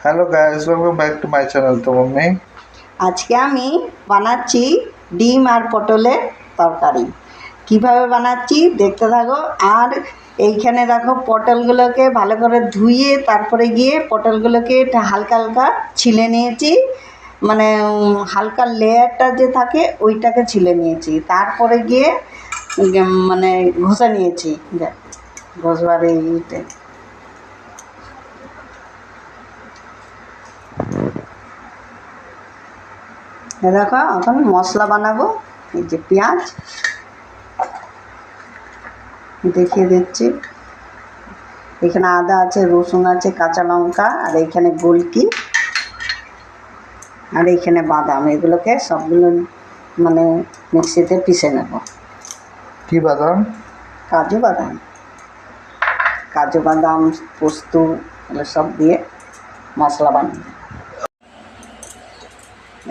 Hello guys, welcome back to my channel. তো mummy আজকে আমি বানাচ্ছি ডিম আর পটলের তরকারি। কিভাবে বানাচ্ছি দেখতে থাকো। আর এইখানে দেখো পটলগুলোকে ভালো করে ধুয়ে তারপরে গিয়ে পটলগুলোকে হালকা হালকা ছিলে নিয়েছি, মানে হালকা লেয়ারটা যে থাকে ওইটাকে ছিলে নিয়েছি। তারপরে গিয়ে মানে ঘষে নিয়েছি, ঘষবার এইটা। দেখো এখন মশলা বানাবো। এই যে পেঁয়াজ দেখিয়ে দিচ্ছি, এখানে আদা আছে, রসুন আছে, কাঁচা লঙ্কা, আর এইখানে গোলকি, আর এইখানে বাদাম। এগুলোকে সবগুলো মানে মিক্সিতে পিষে নেব। কি বাদাম? কাজু বাদাম, কাজু বাদাম, পোস্ত, এগুলো সব দিয়ে মশলা বানাবো।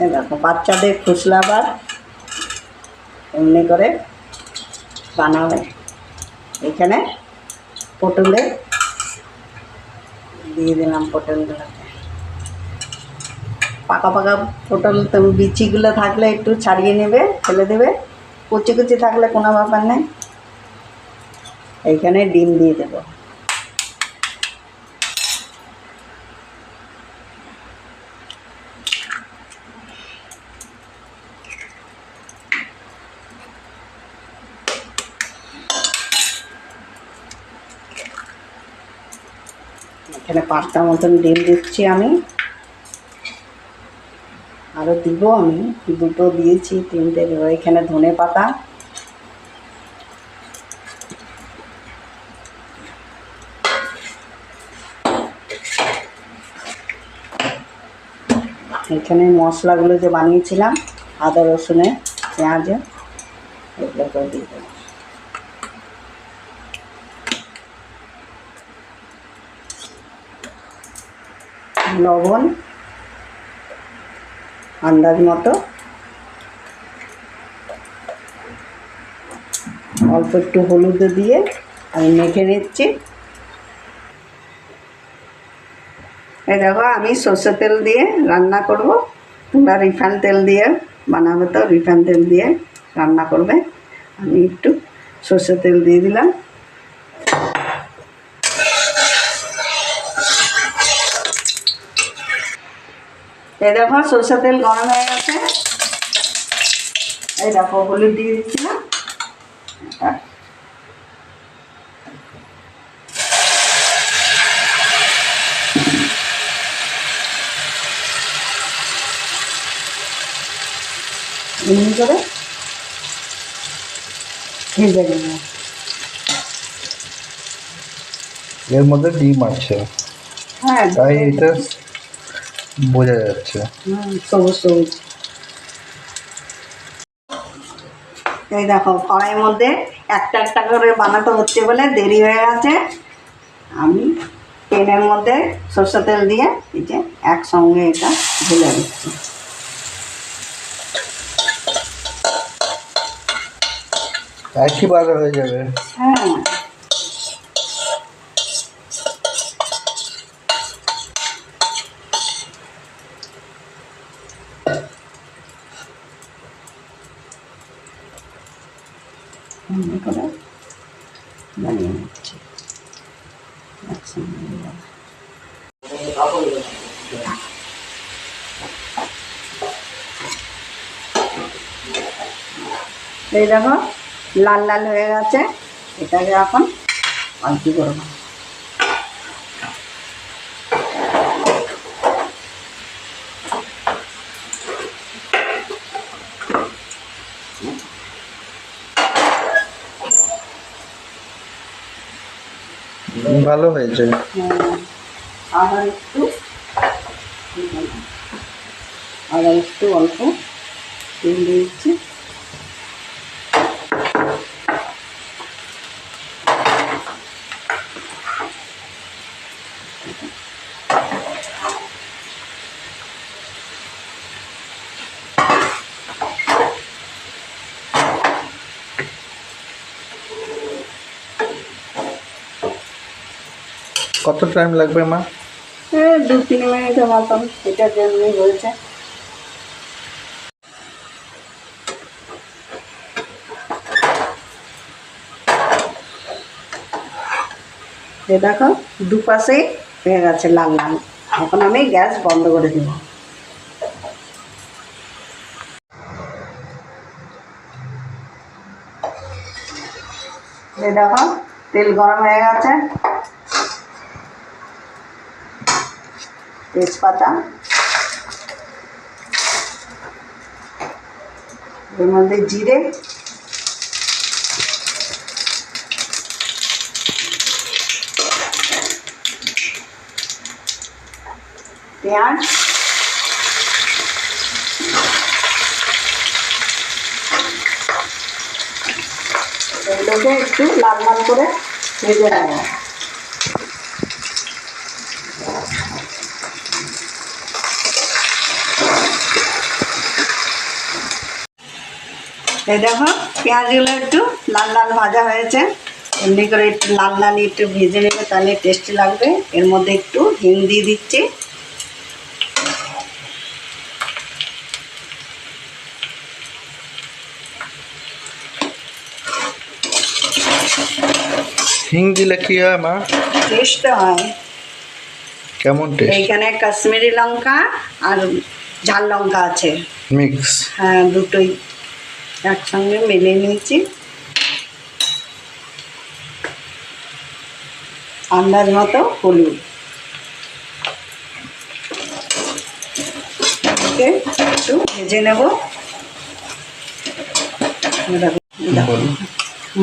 এই দেখো বাচ্চাদের খুশলাবার এমনি করে বানাবে। এখানে পটলে দিয়ে দিলাম, পটলগুলোকে পাকা পাকা পটল তো বিচিগুলো থাকলে একটু ছাড়িয়ে নেবে, ফেলে দেবে। কুচি কুচি থাকলে কোনো ব্যাপার নেই। এইখানে ডিম দিয়ে দেব। এখানে 5টা মতন ডিম দিচ্ছি আমি, আরও দিব। আমি 2টো দিয়েছি, 3টে দেবো। এখানে ধনে পাতা, এখানে মশলাগুলো যে বানিয়েছিলাম আদা রসুনে পেঁয়াজে, এগুলো করে দিয়ে দেবো। লবণ আন্দাজ মতো, অল্প একটু হলুদ দিয়ে আমি মেখে নিচ্ছি। এই দেখো আমি সর্ষের তেল দিয়ে রান্না করব। তোমরা রিফাইন তেল দিয়ে বানাবে তো রিফাইন তেল দিয়ে রান্না করবে। আমি একটু সর্ষের তেল দিয়ে দিলাম। এই দেখো সর্ষের তেল গরম হয়ে গেছে। এই দেখো হলুদ দিয়ে দিচ্ছিলাম। এমনি করে ভেজে নেব। এর মধ্যে ডিম আছে, হ্যাঁ তাই এটা বোঝা যাচ্ছে। সবুজ সবুজ। এই দেখো কড়াইয়ের মধ্যে একটা একটা করে বানাতে হচ্ছে বলে দেরি হয়ে গেছে। আমি তেলের মধ্যে সরষের তেল দিয়ে এই যে একসঙ্গে এটা ভেজে দিচ্ছি। একইবারে হয়ে যাবে। হ্যাঁ এমনি করে বানিয়ে নিচ্ছি একসঙ্গে। এই দেখো লাল লাল হয়ে গেছে, এটাকে এখন আলতি করবো। ভালো হয়েছে। আবার একটু অল্প তেল দিচ্ছি। কত টাইম লাগবে মা? 2-3 মিনিটের মতন এটার জন্যই বলছে। দেখো দুপাশেই হয়ে গেছে লাল লাল। এখন আমি গ্যাস বন্ধ করে দেব। দেখো তেল গরম হয়ে গেছে, তেজপাতা, এর মধ্যে জিরে, পেঁয়াজ, এগুলোকে একটু লাল লাল করে ভেজে নেব। এই দেখো পেঁয়াজগুলো একটু লাল লাল ভাজা হয়েছে। এমনি করে একটু লাল লাল একটু ভেজে নেবে, তাহলে টেস্টি লাগবে। এর মধ্যে একটু হিং দিয়ে দিচ্ছি। হিং দিলে কি হয় মা? টেস্ট হয়। কেমন টেস্ট? এইখানে কাশ্মীরি লঙ্কা আর ঝাল লঙ্কা আছে, মিক্স। হ্যাঁ দুটোই একসঙ্গে মিলিয়ে নিয়েছি। আন্দাজ মতো হলুদ, একটু ভেজে নেব।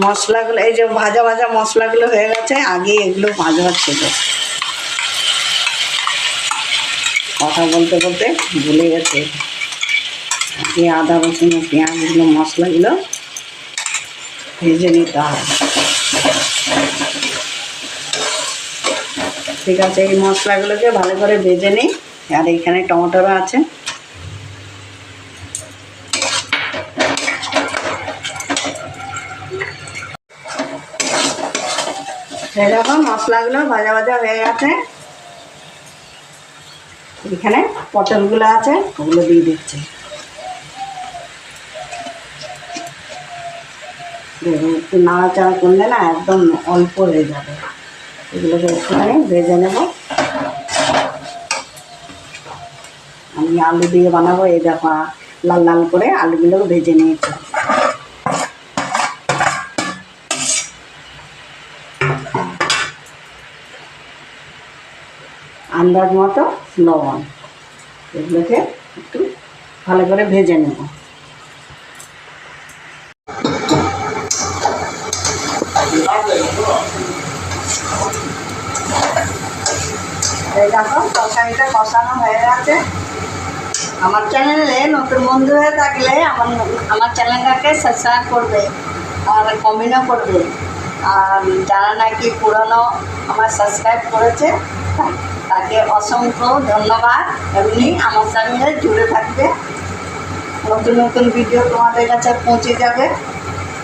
মশলাগুলো এই যে ভাজা ভাজা মশলাগুলো হয়ে গেছে, আগে এগুলো ভাজা ছিল। কথা বলতে বলতে ভুলে গেছে, আগে আদা রসুন পেঁয়াজগুলো মশলাগুলো ভেজে নিতে হবে। ঠিক আছে, এই মশলাগুলোকে ভালো করে ভেজে নিই। আর এইখানে টমেটোও আছে, এরকম মশলাগুলো ভাজা ভাজা হয়ে গেছে। এখানে পটলগুলো আছে, ওগুলো দিয়ে দিচ্ছি। দেখুন একটু নাড়াচাড়া করলে না একদম অল্প হয়ে যাবে। এগুলোকে একটুখানি ভেজে নেব। আমি আলু দিয়ে বানাবো। এই দেখো লাল লাল করে আলুগুলো ভেজে নিয়েছি। আন্দাজ মতো লবণ, এগুলোকে একটু ভালো করে ভেজে নেব। এই দেখো তরকারিটা কষানো হয়ে গেছে। আমার চ্যানেলে নতুন বন্ধু হয়ে থাকলে আমার চ্যানেলটাকে সাবস্ক্রাইব করবে আর কমেন্টও করবে। আর যারা নাকি পুরনো আমার সাবস্ক্রাইব করেছে তাকে অসংখ্য ধন্যবাদ। এমনি আমার সঙ্গে জুড়ে থাকবে, নতুন নতুন ভিডিও তোমাদের কাছে পৌঁছে যাবে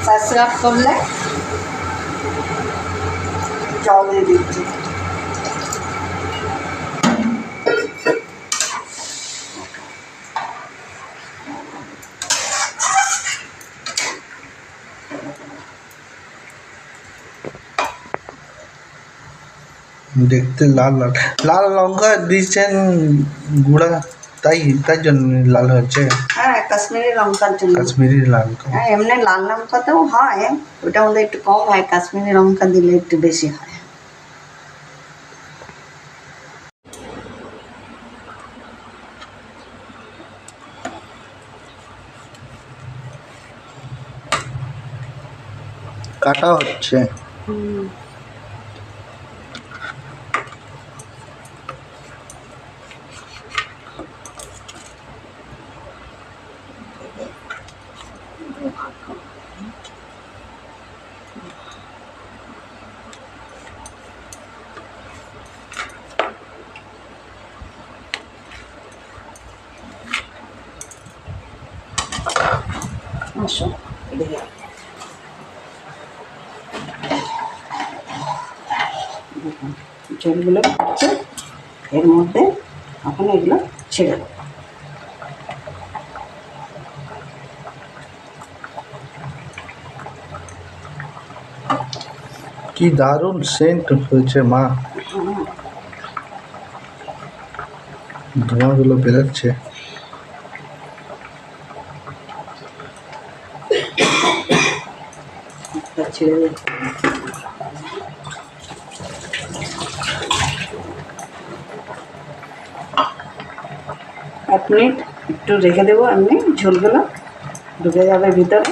সাবস্ক্রাইব করলে। জল দিয়ে দিচ্ছি। দেখতে লাল লাল লাল লঙ্কা দিয়েছেন গুঁড়া, তাই জন্য লাল হচ্ছে। হ্যাঁ কাশ্মীরি লঙ্কার জন্য। কাশ্মীরি লঙ্কা। হ্যাঁ এমনি লাল লঙ্কাতেও হয়, ওটার মধ্যে একটু কম হয়, কাশ্মীরি লঙ্কা দিলে একটু বেশি হয়। কাটা হচ্ছে। আসো এদিকে। ঝোলগুলো হচ্ছে এর মধ্যে এখন এগুলো ছেড়ে দেবো। কি দারুণ সেন্ট হয়েছে মা, ধোঁয়াগুলো বেরোচ্ছে। ছেড়ে দেবো। এক মিনিট একটু রেখে দেবো, এমনি ঝোলগুলো ঢুকে যাবে ভিতরে।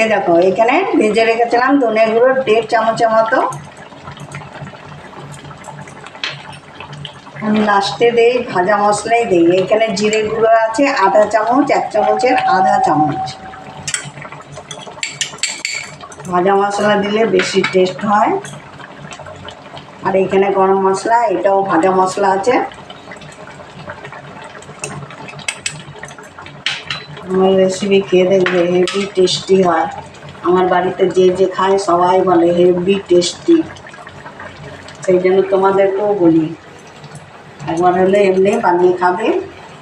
এই দেখো এখানে ভেজে রেখেছিলাম ধনে গুঁড়ো 1.5 চামচের মতো। আমি লাস্টে দিই ভাজা মশলাই দিই। এখানে জিরে গুঁড়ো আছে 1/2 চামচ, 1 চামচের 1/2 চামচ। ভাজা মশলা দিলে বেশি টেস্ট হয়। আর এখানে গরম মশলা, এটাও ভাজা মশলা আছে। আমার রেসিপি খেয়ে দেখবে, হেভি টেস্টি হয়। আমার বাড়িতে যে যে খায় সবাই বলে হেভি টেস্টি, সেই জন্য তোমাদেরকেও বলি একবার হলে এমনি বানিয়ে খাবে।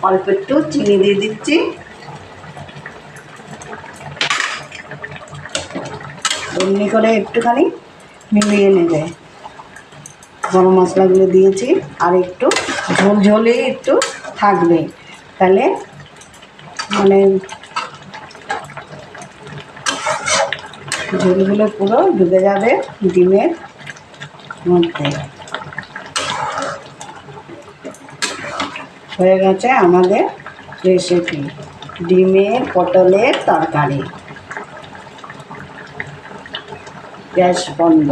অল্প একটু চিনি দিয়ে দিচ্ছি, এমনি করে একটুখানি মিলিয়ে নেবে। গরম মশলাগুলো দিয়েছি, আর একটু ঝোল ঝোলে একটু থাকবে, তাহলে মানে ঝোলগুলো পুরো ঢুকে যাবে ডিমের মধ্যে। হয়ে গেছে আমাদের রেসিপি ডিমের পটলের তরকারি। গ্যাস বন্ধ।